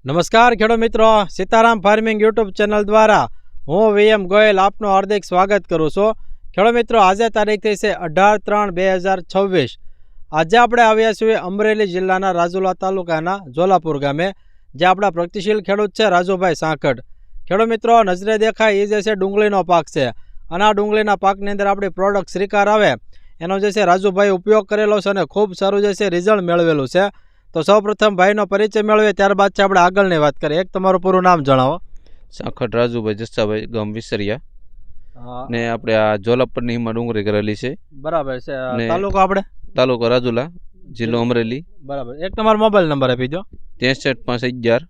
નમસ્કાર ખેડૂત મિત્રો, સીતારામ ફાર્મિંગ યુટ્યુબ ચેનલ દ્વારા હું વીએમ ગોયલ આપનું હાર્દિક સ્વાગત કરું છું. ખેડૂત મિત્રો, આજે તારીખ થઈ છે 18/3/2026. આજે આપણે આવ્યા છીએ અમરેલી જિલ્લાના રાજુલા તાલુકાના જોલાપુર ગામે, જે આપણા પ્રગતિશીલ ખેડૂત છે રાજુભાઈ સાંકડ. ખેડૂત મિત્રો, નજરે દેખાય એ જે છે ડુંગળીનો પાક છે, અને આ ડુંગળીના પાકની અંદર આપણી પ્રોડક્ટ શ્રીકાર આવે એનો જે છે રાજુભાઈ ઉપયોગ કરેલો છે અને ખૂબ સારું જે છે રિઝલ્ટ મેળવેલું છે. તો સૌપ્રથમ ભાઈનો પરિચય મેળવીએ, ત્યારબાદ છે આપણે આગળની વાત કરીએ. એક તમારું પૂરું નામ જણાવો. સાંખટ રાજુભાઈ જસ્સાભાઈ, ગામ વિસરિયા, ને આપણે આ જોલાપુરની હિમા ડુંગળી કરેલી છે. બરાબર છે. તાલુકો આપણે તાલુકો રાજુલા, જિલ્લો અમરેલી. બરાબર. એક તમારો મોબાઈલ નંબર આપી દો. 63 511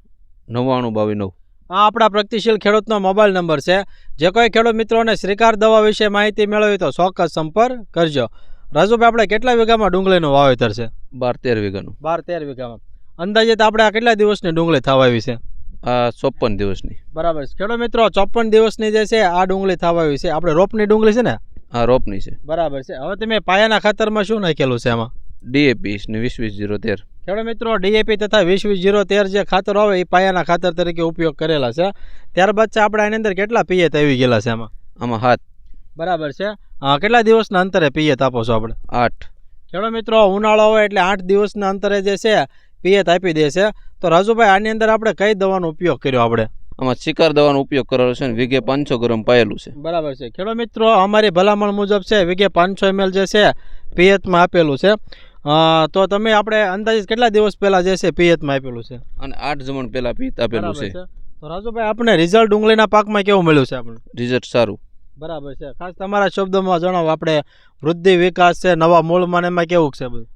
99 22 9. આ આપણા પ્રગતિશીલ ખેડૂતનો મોબાઈલ નંબર છે. જે કોઈ ખેડૂત મિત્રોને શ્રીકાર દવા વિશે માહિતી મેળવી તો ચોક્કસ સંપર્ક કરજો. રાજુભાઈ, આપણે કેટલા વીઘામાં ડુંગળીનું વાવેતર છે? 12-13 વીઘાનું. 12-13 વીઘામાં. અંદાજિત આપણે આ કેટલા દિવસની ડુંગળી થવા આવી છે? આ 54 દિવસની. બરાબર. ખેડૂત મિત્રો, 54 દિવસની જે છે આ ડુંગળી થવા આવી છે. આપણે રોપની ડુંગળી છે ને? આ રોપની છે. બરાબર છે. હવે તમે પાયાના ખાતરમાં શું નાખેલું છે આમાં? ડીએપી ને 20-20-0-13. ખેડૂત મિત્રો, ડીએપી તથા 20-20-0-13 જે ખાતર આવે એ પાયાના ખાતર તરીકે ઉપયોગ કરેલા છે. ત્યારબાદ છે આપણે આની અંદર કેટલા પિયત આવી ગયેલા છે આમાં 7. બરાબર છે. કેટલા દિવસના અંતરે પિયત આપો છો આપણે? 8. ખેડૂત મિત્રો, ઉનાળો હોય એટલે 8 દિવસના અંતરે જે છે પિયત આપી દે છે. તો રાજુભાઈ, આની અંદર આપણે કઈ દવાનો ઉપયોગ કર્યો? આપણે આમાં શિકાર દવાનો ઉપયોગ કરેલો છે ને વીઘે 500 ગ્રામ પાયેલું છે. બરાબર છે. ખેડૂત મિત્રો, અમારી ભલામણ મુજબ છે વીઘે 500 ml જે છે પિયતમાં આપેલું છે. તો તમે આપણે અંદાજિત કેટલા દિવસ પહેલા જે છે પિયતમાં આપેલું છે? અને 8 જમણ પહેલા પિયત આપેલું છે. તો રાજુભાઈ, આપણે રિઝલ્ટ ડુંગળીના પાકમાં કેવું મળ્યું છે? આપણે રિઝલ્ટ સારું. બરાબર છે. ખાસ તમારા શબ્દોમાં જણાવો, આપણે વૃદ્ધિ, વિકાસ છે, નવા મૂળમાં એમાં કેવું છે બધું?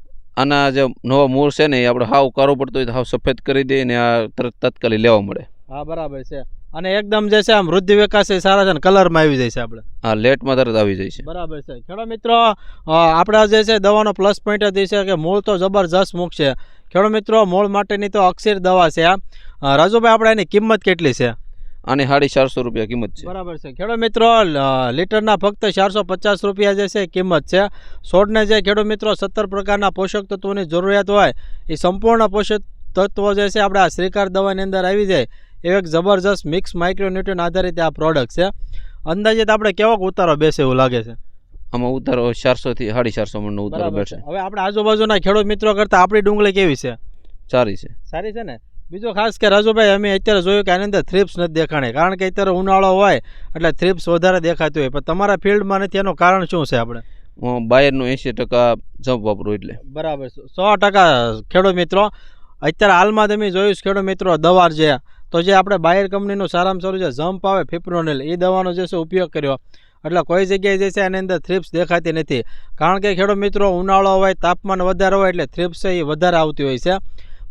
આના જે નવા મૂળ છે ને એ આપણે હાવ કારો પડતો હોય તો હાવ સફેદ કરી દઈએ ને આ તરત તાત્કાલિક લેવા મળે. હા, બરાબર છે. અને એકદમ જે છે આમ વૃદ્ધિ વિકાસ એ સારા છે ને કલરમાં આવી જાય છે આપણે. હા, લેટમાં તરત આવી જાય છે. બરાબર છે. ખેડૂત મિત્રો, આપણા જે છે દવાનો પ્લસ પોઈન્ટ જ છે કે મૂળ તો જબરજસ્ત મૂકશે. ખેડૂત મિત્રો, મૂળ માટેની તો અક્ષીર દવા છે આ. રાજુભાઈ, આપણે એની કિંમત કેટલી છે? આની 450 રૂપિયા કિંમત છે. બરાબર છે. ખેડૂત મિત્રો, લીટરના ફક્ત 450 રૂપિયા જે છે કિંમત છે. છોડને જે ખેડૂત મિત્રો 17 પ્રકારના પોષક તત્વોની જરૂરિયાત હોય એ સંપૂર્ણ પોષક તત્વો જે છે આપણે આ શ્રીકાર દવાની અંદર આવી જાય એવો એક જબરજસ્ત મિક્સ માઇક્રોન્યુટ્રન આધારિત આ પ્રોડક્ટ છે. અંદાજિત આપણે કેવો ઉતારો બેસે એવું લાગે છે? આમાં ઉતારો 400 થી 450 મણનો ઉતારો બેસે. હવે આપણે આજુબાજુના ખેડૂત મિત્રો કરતાં આપણી ડુંગળી કેવી છે? સારી છે. સારી છે ને? બીજું ખાસ કે રાજુભાઈ, અમે અત્યારે જોયું કે આની અંદર થ્રિપ્સ નથી દેખાણી, કારણ કે અત્યારે ઉનાળો હોય એટલે થ્રિપ્સ વધારે દેખાતી હોય, પણ તમારા ફિલ્ડમાં નથી. એનું કારણ શું છે? આપણે બાયરનું 80% જંપ વાપરું એટલે. બરાબર છે. 100% ખેડૂત મિત્રો, અત્યારે હાલમાં તમે જોયું ખેડૂત મિત્રો દવા છે તો જે આપણે બાયર કંપનીનું સારામાં સારું જે જમ્પ આવે ફિપ્રોનિલ એ દવાનો જે છે ઉપયોગ કર્યો, એટલે કોઈ જગ્યાએ જે છે એની અંદર થ્રિપ્સ દેખાતી નથી. કારણ કે ખેડૂત મિત્રો, ઉનાળો હોય, તાપમાન વધારે હોય એટલે થ્રિપ્સ એ વધારે આવતી હોય છે,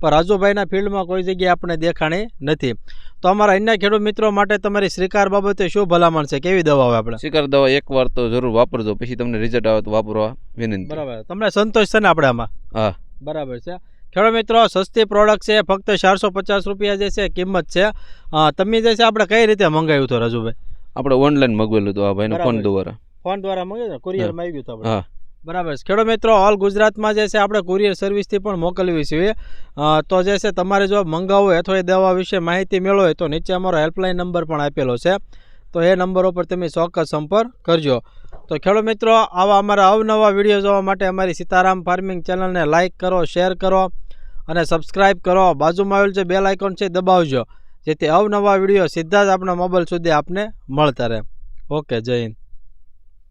પણ રાજુભાઈના ફિલ્ડમાં કોઈ જગ્યાએ આપણે દેખાણી નથી. તો અમારા અન્ય ખેડૂત મિત્રો માટે તમારી શ્રીકાર બાબતે શું ભલામણ છે? કેવી દવા આવે? આપણે શ્રીકાર દવા એકવાર તો જરૂર વાપરજો, પછી તમને રિઝલ્ટ આવે તો વાપરવા વિનંતી. બરાબર. તમને સંતોષ છે ને આપણે આમાં? હા, બરાબર છે. ખેડૂત મિત્રો, સસ્તી પ્રોડક્ટ છે, ફક્ત 450 રૂપિયા જે છે કિંમત છે. તમે જે છે આપણે કઈ રીતે મંગાવ્યું હતું રાજુભાઈ? આપણે ઓનલાઈન મંગાવેલું હતું આ ભાઈનો ફોન દ્વારા. ફોન દ્વારા મંગાવ્યું, કુરિયરમાં આવી ગયું હતું આપણે? હા, બરાબર છે. ખેડૂત મિત્રો, ઓલ ગુજરાતમાં જે છે આપણે કુરિયર સર્વિસથી પણ મોકલવી છીએ. તો જે છે તમારે જો મંગાવવું હોય અથવા એ દવા વિશે માહિતી મેળવો હોય તો નીચે અમારો હેલ્પલાઇન નંબર પણ આપેલો છે, તો એ નંબર ઉપર તમે ચોક્કસ સંપર્ક કરજો. તો ખેડૂત મિત્રો, આવા અમારા અવનવા વિડીયો જોવા માટે અમારી સીતારામ ફાર્મિંગ ચેનલને લાઇક કરો, શેર કરો અને સબસ્ક્રાઈબ કરો. બાજુમાં આવેલ જે બેલ આઇકોન છે દબાવજો, જેથી અવનવા વિડીયો સીધા જ આપણા મોબાઈલ સુધી આપને મળતા રહે. ઓકે, જય હિન્દ.